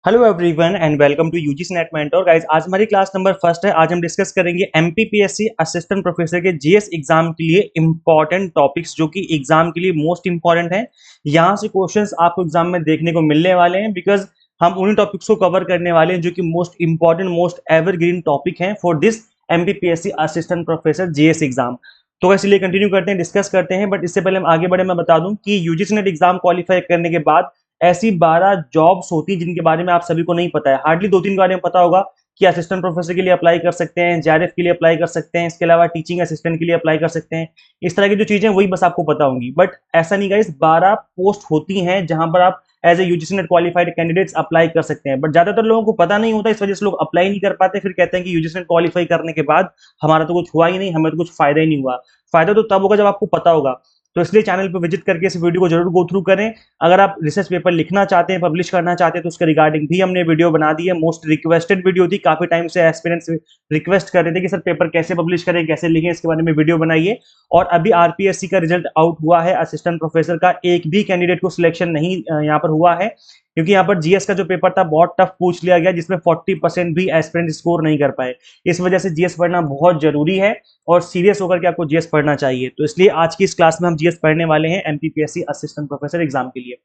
Hello everyone and welcome to UGC NET mentor guys. आज हमारी class number first है। आज हम डिस्कस करेंगे एमपीपीएससी असिस्टेंट प्रोफेसर के जीएस एग्जाम के लिए इंपॉर्टेंट टॉपिक्स जो कि एग्जाम के लिए मोस्ट इंपॉर्टेंट हैं। यहां से क्वेश्चंस आपको एग्जाम में देखने को मिलने वाले हैं बिकॉज हम उन्हीं टॉपिक्स को कवर करने वाले हैं जो कि most important most evergreen topic हैं for this MPPSC assistant professor GS exam. तो इसलिए कंटिन्यू करते हैं, डिस्कस करते हैं। बट इससे पहले हम आगे बढ़े, मैं बता दूं कि यूजीसी नेट एग्जाम क्वालिफाई करने के बाद ऐसी 12 जॉब्स होती हैं जिनके बारे में आप सभी को नहीं पता है। हार्डली 2-3 के बारे में पता होगा कि असिस्टेंट प्रोफेसर के लिए अप्लाई कर सकते हैं, जेआरएफ के लिए अप्लाई कर सकते हैं, इसके अलावा टीचिंग असिस्टेंट के लिए अप्लाई कर सकते हैं। इस तरह की जो चीजें वही बस आपको पता होंगी। बट ऐसा नहीं गाइस, 12 पोस्ट होती हैं जहां पर आप as a UGC NET qualified candidates apply कर सकते हैं। बट ज्यादातर लोगों को पता नहीं होता, इस वजह से लोग अप्लाई नहीं कर पाते। फिर कहते हैं कि यूजीसी नेट क्वालिफाई करने के बाद हमारा तो कुछ हुआ ही नहीं, हमें तो कुछ फायदा ही नहीं हुआ। फायदा तो तब होगा जब आपको पता होगा। तो इसलिए चैनल पर विजिट करके इस वीडियो को जरूर गो थ्रू करें। अगर आप रिसर्च पेपर लिखना चाहते हैं, पब्लिश करना चाहते हैं, तो उसके रिगार्डिंग भी हमने वीडियो बना दी है। मोस्ट रिक्वेस्टेड वीडियो थी, काफी टाइम से एस्पिरेंट्स रिक्वेस्ट कर रहे थे कि सर पेपर कैसे पब्लिश करें, कैसे लिखें, इसके बारे में वीडियो बनाइए। और अभी आरपीएससी का रिजल्ट आउट हुआ है, असिस्टेंट प्रोफेसर का एक भी कैंडिडेट को सिलेक्शन नहीं यहाँ पर हुआ है, क्योंकि यहाँ पर जीएस का जो पेपर था बहुत टफ पूछ लिया गया, जिसमें 40% भी एस्पिरेंट स्कोर नहीं कर पाए। इस वजह से जीएस पढ़ना बहुत जरूरी है और सीरियस होकर के आपको जीएस पढ़ना चाहिए। तो इसलिए आज की इस क्लास में हम जीएस पढ़ने वाले हैं एमपीपीएससी असिस्टेंट प्रोफेसर एग्जाम के लिए।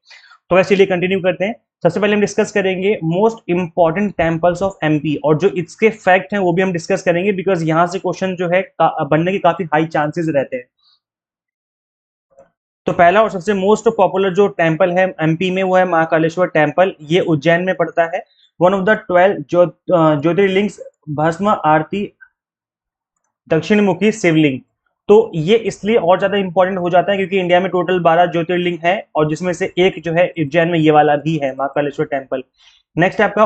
तो चलिए कंटिन्यू करते हैं। सबसे पहले हम डिस्कस करेंगे most important temples of MP, और जो इसके फैक्ट हैं वो भी हम डिस्कस करेंगे बिकॉज यहां से क्वेश्चन जो है बनने के काफी हाई चांसेस रहते हैं। तो पहला और सबसे मोस्ट पॉपुलर जो टेम्पल है एमपी में वो है महाकालेश्वर टेम्पल। ये उज्जैन में पड़ता है। वन ऑफ द 12 ज्योतिर्लिंग्स, भस्म आरती, दक्षिण मुखी शिवलिंग। तो ये इसलिए और ज्यादा इंपॉर्टेंट हो जाता है क्योंकि इंडिया में टोटल 12 ज्योतिर्लिंग है और जिसमें से एक जो है उज्जैन में ये वाला भी है, महाकालेश्वर टेम्पल। नेक्स्ट आपका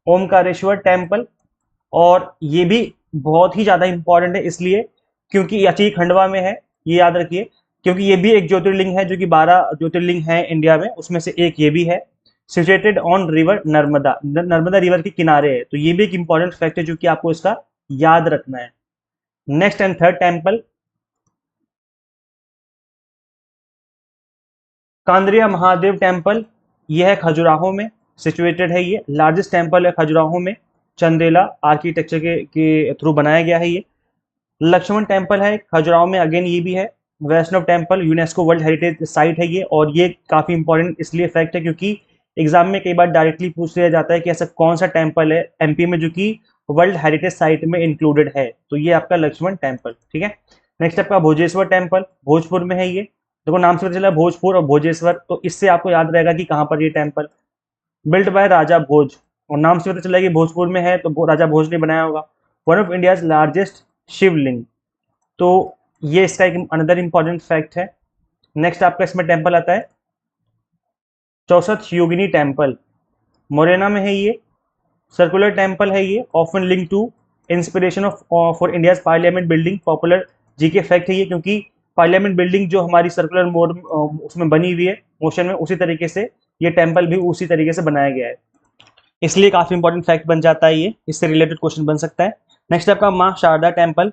ओमकारेश्वर टेम्पल, और ये भी बहुत ही ज्यादा इंपॉर्टेंट है इसलिए क्योंकि याची खंडवा में है, ये याद रखिए। क्योंकि ये भी एक ज्योतिर्लिंग है, जो कि 12 ज्योतिर्लिंग है इंडिया में, उसमें से एक ये भी है। Situated on river Narmada, Narmada river के किनारे है। तो ये भी एक इंपॉर्टेंट फैक्ट है जो कि आपको इसका याद रखना है। Next and third temple, Kandariya Mahadev temple, यह है खजुराहो में सिचुएटेड है। ये लार्जेस्ट टेम्पल है खजुराहो में, चंदेला आर्किटेक्चर के थ्रू बनाया गया है ये। लक्ष्मण टेम्पल है खजुराहो में, अगेन ये भी है। Vaishnav temple UNESCO world heritage site है ये, और ये काफी इंपॉर्टेंट इसलिए फैक्ट है क्योंकि एग्जाम में कई बार डायरेक्टली पूछ लिया जाता है कि ऐसा कौन सा टेम्पल है एमपी में जो कि वर्ल्ड हेरिटेज साइट में इंक्लूडेड है। तो ये आपका लक्ष्मण टेम्पल, ठीक है। नेक्स्ट आपका भोजेश्वर टेम्पल, भोजपुर में है ये। देखो नाम से पता चला भोजपुर और भोजेश्वर, तो इससे आपको याद रहेगा कि कहाँ पर ये टेम्पल। बिल्ट बाय राजा भोज, और नाम से पता चला कि भोजपुर में है तो राजा भोज ने बनाया होगा। वन ऑफ इंडियाज लार्जेस्ट शिवलिंग, तो ये इसका एक अनदर इंपॉर्टेंट फैक्ट है। नेक्स्ट आपका इसमें टेम्पल आता है चौसठ योगिनी टेम्पल, मोरेना में है ये। सर्कुलर टेम्पल है ये, often link to inspiration of for India's parliament building. Popular GK fact है ये, क्योंकि पार्लियामेंट बिल्डिंग जो हमारी सर्कुलर मोड उसमें बनी हुई है मोशन में, उसी तरीके से ये टेम्पल भी उसी तरीके से बनाया गया है, इसलिए काफी इंपॉर्टेंट फैक्ट बन जाता है ये। इससे रिलेटेड क्वेश्चन बन सकता है। नेक्स्ट आपका माँ शारदा टेम्पल,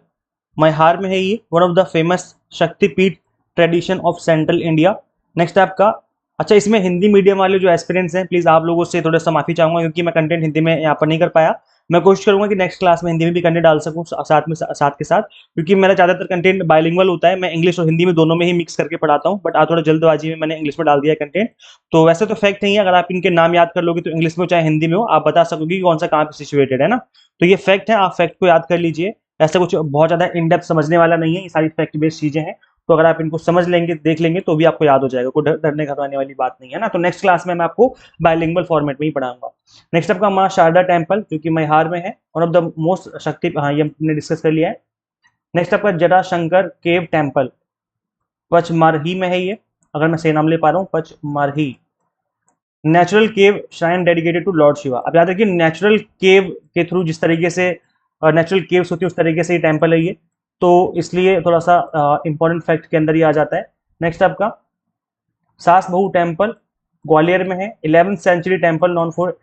मैहार में है ये। वन ऑफ द फेमस शक्तिपीठ tradition of central India. Next आपका, अच्छा इसमें हिंदी मीडियम वाले जो एस्पिरेंट्स हैं, प्लीज आप लोगों से थोड़ा सा माफी चाहूंगा क्योंकि मैं कंटेंट हिंदी में यहाँ पर नहीं कर पाया। मैं कोशिश करूंगा कि नेक्स्ट क्लास में हिंदी में भी कंटेंट डाल सकूं साथ में साथ के साथ, क्योंकि मेरा ज्यादातर कंटेंट बाइलिंगुअल होता है। मैं इंग्लिश और हिंदी में दोनों में ही मिक्स करके पढ़ाता हूँ, बट आज थोड़ा जल्दबाजी में मैंने इंग्लिश में डाल दिया कंटेंट। तो वैसे तो फैक्ट नहीं है, अगर आप इनके नाम याद कर लोगे तो इंग्लिश में चाहे हिंदी में हो आप बता सकोगे कि कौन सा कहाँ पे सिचुएटेड है ना। तो ये फैक्ट है, आप फैक्ट को याद कर लीजिए। ऐसा कुछ बहुत ज्यादा इन डेप्थ समझने वाला नहीं है, ये सारी फैक्ट बेस्ड चीजें हैं। तो अगर आप इनको समझ लेंगे, देख लेंगे, तो भी आपको याद हो जाएगा, कोई डरने घबराने वाली बात नहीं है ना। तो नेक्स्ट क्लास में मैं आपको बाइलिंगुअल फॉर्मेट में ही पढ़ाऊंगा। नेक्स्ट आपका माँ शारदा टेम्पल, जो कि मैहार में है, वन ऑफ द मोस्ट शक्ति, हाँ ये हमने डिस्कस कर लिया है। नेक्स्ट आपका जटाशंकर केव टेम्पल, पचमरही में है ये, अगर मैं सही नाम ले पा रहा हूँ, Pachmarhi. Natural cave shrine dedicated to Lord Shiva. अब याद रखिए, नेचुरल केव के थ्रू जिस तरीके से नेचुरल केव्स होती है उस तरीके से ये टेम्पल है ये, तो इसलिए थोड़ा सा इंपॉर्टेंट फैक्ट के अंदर ही आ जाता है। नेक्स्ट आपका सास बहू टेम्पल, ग्वालियर में है। 11th century temple known for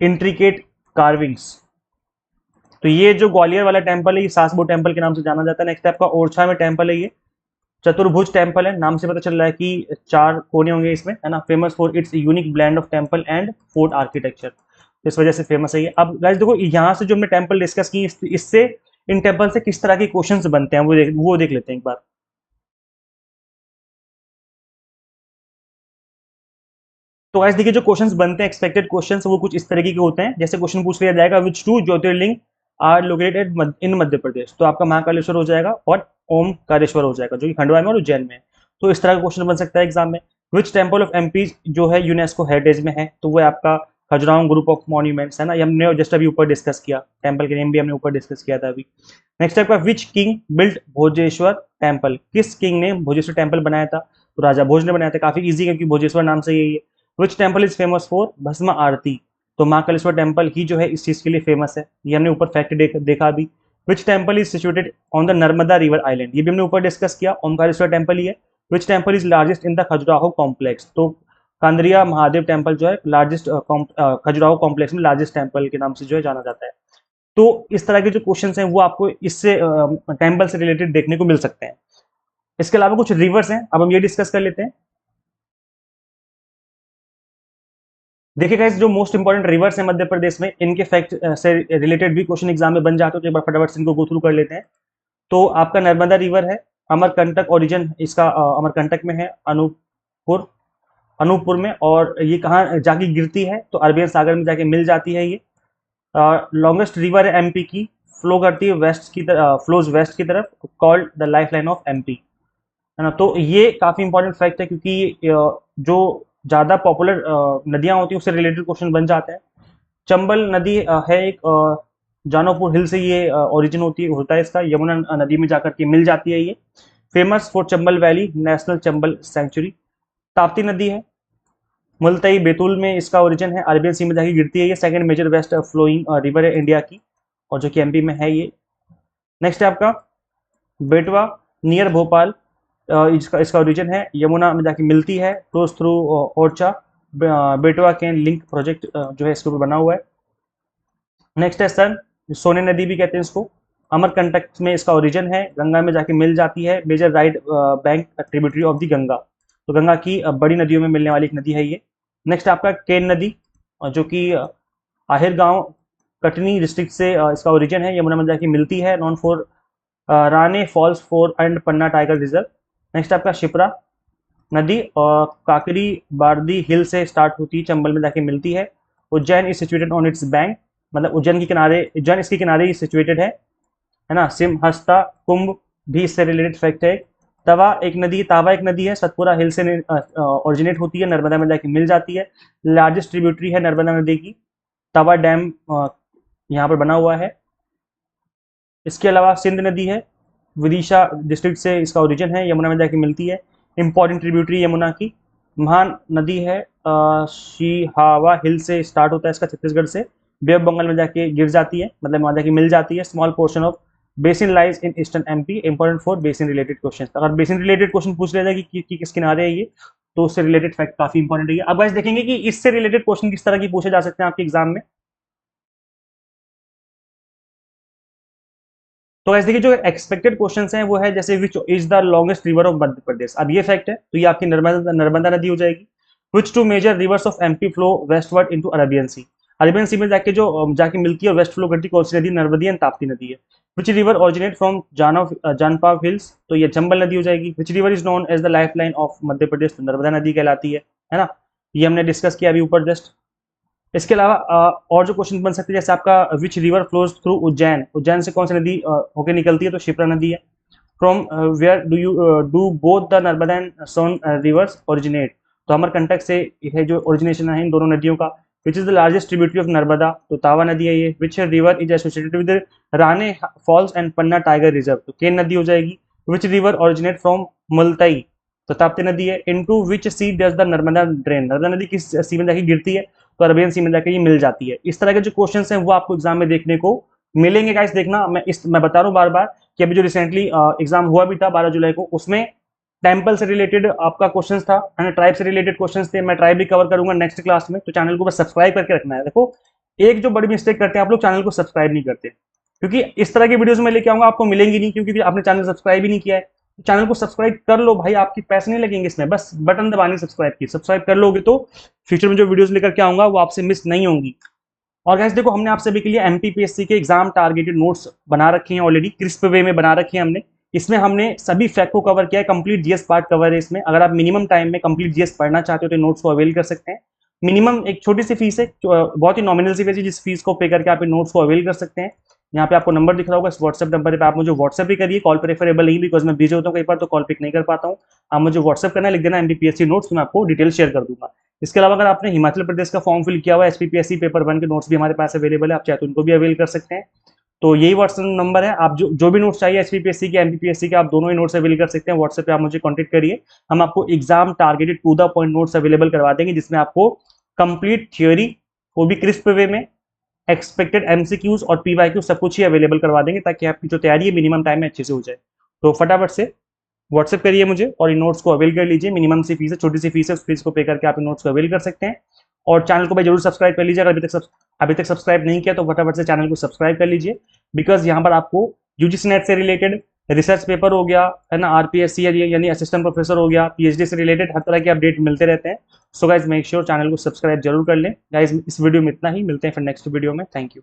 intricate carvings. तो ये जो ग्वालियर वाला टेम्पल है ये सास बहू टेम्पल के नाम से जाना जाता है। नेक्स्ट आपका ओरछा में टेम्पल है ये, चतुर्भुज टेम्पल है, नाम से पता चल रहा है कि 4 कोने होंगे इसमें, है ना। Famous for its unique blend of temple and fort architecture, इस वजह से फेमस है ये। अब गाइस देखो, यहाँ से जो हमने टेम्पल डिस्कस की, इससे इन टेम्पल से किस तरह के क्वेश्चंस बनते हैं वो देख लेते हैं एक बार। तो गाइस देखिए, जो क्वेश्चंस बनते हैं, एक्सपेक्टेड क्वेश्चंस, वो कुछ इस तरीके के होते हैं। जैसे क्वेश्चन पूछ लिया जाएगा, which two jyotirlinga are located in Madhya Pradesh, तो आपका महाकालेश्वर हो जाएगा और ओमकारेश्वर हो जाएगा, जो कि खंडवा में और उज्जैन में है। तो इस तरह का क्वेश्चन बन सकता है एग्जाम में। विच टेम्पल ऑफ एमपी जो है यूनेस्को हेरिटेज में है, तो वो है आपका खजुराहो ग्रुप ऑफ मॉन्यूमेंट्स, है ना। ये हमने जस्ट अभी ऊपर डिस्कस किया, टेम्पल के नेम भी हमने ऊपर डिस्कस किया था अभी। नेक्स्ट आपका, which king built Bhojeshwar temple, किस किंग ने भोजेश्वर टेम्पल बनाया था, तो राजा भोज ने बनाया था। काफी इजी, क्योंकि भोजेश्वर नाम से यही है। Which temple is famous for भस्म आरती, तो महाकालेश्वर टेम्पल ही जो है इस चीज के लिए फेमस है। ये हमने ऊपर फैक्ट देखा अभी। Which temple is situated on the Narmada river island, ये भी हमने ऊपर डिस्कस किया, ओमकारेश्वर टेम्पल ही है। Which temple is largest in the Khajuraho complex, तो कांद्रिया महादेव टेम्पल जो है लार्जेस्ट खजुराहो कॉम्प्लेक्स में लार्जेस्ट टेम्पल के नाम से जो है जाना जाता है। तो इस तरह के जो क्वेश्चन हैं वो आपको इससे टेम्पल से रिलेटेड देखने को मिल सकते हैं। इसके अलावा कुछ रिवर्स हैं, अब हम ये डिस्कस कर लेते हैं। देखिए गाइस, जो मोस्ट इंपॉर्टेंट रिवर्स है मध्य प्रदेश में, इनके फैक्ट से रिलेटेड भी क्वेश्चन एग्जाम में बन जाते हैं, तो एक बार फटाफट से इनको गो थ्रू कर लेते हैं। तो आपका नर्मदा रिवर है, अमरकंटक ओरिजिन इसका अमरकंटक में है, अनूपपुर में। और ये कहाँ जाके गिरती है, तो अरबियन सागर में जाके मिल जाती है ये। लॉन्गेस्ट रिवर है एमपी की, फ्लो करती है वेस्ट की तरफ, फ्लोज वेस्ट की तरफ, called the life line of MP, है ना। तो ये काफी इंपॉर्टेंट फैक्ट है, क्योंकि जो ज्यादा पॉपुलर नदियां होती हैं उससे रिलेटेड क्वेश्चन बन जाते हैं। चंबल नदी है एक, जानोपुर हिल से ये ओरिजिन होता है इसका, यमुना नदी में जाकर के मिल जाती है ये। Famous for Chambal valley, national Chambal sanctuary. Tapti नदी है, मुल्तई बैतूल में इसका ओरिजिन है, अरबियन सी में जाके गिरती है ये। Second major west flowing river है इंडिया की, और जो कि एमपी में है ये। नेक्स्ट है आपका बेटवा, नियर भोपाल, इसका इसका ओरिजिन है, यमुना में जाके मिलती है, फ्लोज थ्रू ओरछा। बेटवा कैन लिंक प्रोजेक्ट जो है इसके ऊपर बना हुआ है। नेक्स्ट है सन, सोने नदी भी कहते हैं इसको, अमरकंटक में इसका ओरिजिन है, गंगा में जाके मिल जाती है, major right bank tributary of the Ganga, तो गंगा की बड़ी नदियों में मिलने वाली एक नदी है ये। नेक्स्ट आपका केन नदी, जो कि आहिर गांव कटनी डिस्ट्रिक्ट से इसका ओरिजिन है, यमुना में जाके मिलती है, known for Raneh falls for and Panna tiger reserve. Next आपका शिप्रा नदी, और काकरी बारदी हिल से स्टार्ट होती है, चंबल में जाके मिलती है। Ujjain is situated on it's bank, मतलब उज्जैन के किनारे, उज्जैन इसके किनारे ही सिचुएटेड है ना। सिमहस्ता कुंभ भी इससे रिलेटेड फैक्ट है। तावा एक नदी है, सतपुरा हिल से ओरिजिनेट होती है, नर्मदा में जाके मिल जाती है। लार्जेस्ट ट्रिब्यूटरी है नर्मदा नदी की, तवा डैम यहाँ पर बना हुआ है। इसके अलावा सिंध नदी है, विदिशा डिस्ट्रिक्ट से इसका ओरिजिन है, यमुना में जाके मिलती है, इंपॉर्टेंट ट्रिब्यूटरी यमुना की। महान नदी है, शिहावा हिल से स्टार्ट होता है इसका, छत्तीसगढ़ से बे ऑफ बंगाल में जाके गिर जाती है, मतलब वहां जाके मिल जाती है। Small portion of basin lies in eastern MP, important for basin related question. अगर बेसिन रिलेटेड क्वेश्चन पूछ लिया जाए कि किस किनारे है ये, तो उससे रिलेटेड फैक्ट काफी इंपॉर्टेंट है। अब गाइस देखेंगे कि इससे रिलेटेड क्वेश्चन किस तरह की पूछे जा सकते हैं आपके एग्जाम में। तो ऐसे देखिए, जो एक्सपेक्टेड क्वेश्चंस हैं वो है जैसे which is the longest river of Madhya Pradesh, अब ये फैक्ट है, तो ये आपकी नर्मदा नदी हो जाएगी। Which two major rivers of MP flow westward into Arabian sea, Arabian sea में जाके जो जाके मिलती है, वेस्ट फ्लो करती है, कौन सी नदी, नर्मदी एंड ताप्ती नदी है। Which river originate from Janapav hills, तो ये चंबल नदी हो जाएगी। Which river is known as the life line of Madhya Pradesh, तो नर्मदा नदी कहलाती है ना। ये हमने डिस्कस किया अभी ऊपर जस्ट। इसके अलावा और जो क्वेश्चन बन सकते हैं, जैसे आपका which river flows through Ujjain, Ujjain से कौन सी नदी होके निकलती है, तो शिप्रा नदी है। From where do both the Narmada and Son rivers originate, तो अमरकंटक से है जो ओरिजिनेशन है इन दोनों नदियों का। Which is the largest tributary of Narmada, तो तावा नदी है ये। Which river is associated with Raneh falls and Panna tiger reserve, तो केन नदी हो जाएगी। Which river originate from Multai, तो ताप्ती नदी है। Into which sea does the Narmada drain, Narmada नदी किस सी में जाके गिरती है, तो अरबियन सी में जाकर ये मिल जाती है। इस तरह के जो क्वेश्चंस हैं वो आपको एग्जाम में देखने को मिलेंगे गाइस। देखना, मैं बता रहा हूँ बार बार कि अभी जो रिसेंटली एग्जाम हुआ भी था 12 जुलाई को, उसमें टेम्पल से रिलेटेड आपका क्वेश्चन था, ट्राइब से रिलेटेड क्वेश्चन थे। मैं ट्राइब भी कवर करूंगा नेक्स्ट क्लास में, तो चैनल को बस सब्सक्राइब करके रखना है। देखो, एक जो बड़ी मिस्टेक करते हैं आप लोग, चैनल को सब्सक्राइब नहीं करते, क्योंकि इस तरह की वीडियोस में लेके आऊंगा आपको मिलेंगी नहीं, क्योंकि आपने चैनल सब्सक्राइब ही नहीं किया है। चैनल को सब्सक्राइब कर लो भाई, आपके पैसे नहीं लगेंगे इसमें, बस बटन दबानी सब्सक्राइब की, सब्सक्राइब कर लोगे तो फ्यूचर में जो वीडियोस लेकर के आऊंगा वो आपसे मिस नहीं होंगी। और गाइस देखो, हमने आप सभी के लिए एमपीपीएससी के एग्जाम टारगेटेड नोट्स बना रखे हैं ऑलरेडी, क्रिस्प वे में बना रखे हैं हमने। इसमें हमने सभी फैक्ट को कवर किया है, कंप्लीट जीएस पार्ट कवर है इसमें। अगर आप मिनिमम टाइम में कंप्लीट जीएस पढ़ना चाहते हो तो नोट्स को अवेल कर सकते हैं। मिनिमम एक छोटी सी फीस है, बहुत ही नॉमिनल सी फीस है, जिस फीस को पे करके आप इन नोट्स को अवेल कर सकते हैं। यहाँ पे आपको नंबर दिख रहा होगा, इस व्हाट्सएप नंबर पे आप मुझे व्हाट्सएप भी करिए। कॉल प्रेफरेबल नहीं, बिकॉज मैं बिजी होता हूँ कई बार, तो कॉल पिक नहीं कर पाता हूँ। आप मुझे व्हाट्सएप करना, लिख देना एमपीपीएससी नोट्स, तो मैं आपको डिटेल शेयर कर दूंगा। इसके अलावा अगर आपने हिमाचल प्रदेश का फॉर्म फिल किया हुआ है, एसपीपीएससी पेपर 1 के नोट्स भी हमारे पास अवेलेबल है, आप चाहे तो उनको भी अवेल कर सकते हैं। तो यही व्हाट्सएप नंबर है, आप जो भी नोट्स चाहिए एसपीपीएससी के, एमपीपीएससी के, आप दोनों ही नोट्स अवेल कर सकते हैं। व्हाट्सएप पे आप मुझे कॉन्टेक्ट करिए, हम आपको exam targeted to the point notes available करवा देंगे, जिसमें आपको कंप्लीट थियोरी, वो भी क्रिस्प वे में, एक्सपेक्टेड एमसीक्यूज और पीवाईक्यू सब कुछ ही अवेलेबल करवा देंगे, ताकि आपकी जो तैयारी है मिनिमम टाइम में अच्छे से हो जाए। तो फटाफट से व्हाट्सएप करिए मुझे और इन नोट्स को अवेल कर लीजिए। मिनिमम सी फीस है, छोटी सी फीस है, उस फीस को पे करके आप इन नोट्स को अवेल कर सकते हैं। और चैनल को भाई जरूर सब्सक्राइब कर लीजिए, अगर अभी तक सब्सक्राइब नहीं किया तो फटाफट से चैनल को सब्सक्राइब कर लीजिए। बिकॉज यहाँ पर आपको यूजीसी नेट से रिलेटेड रिसर्च पेपर हो गया है ना, आरपीएससी यानी असिस्टेंट प्रोफेसर हो गया, पीएचडी से रिलेटेड हर तरह के अपडेट मिलते रहते हैं। So guys make sure channel को सब्सक्राइब जरूर कर लें। गाइज इस वीडियो में इतना ही, मिलते हैं फिर नेक्स्ट वीडियो में। Thank you.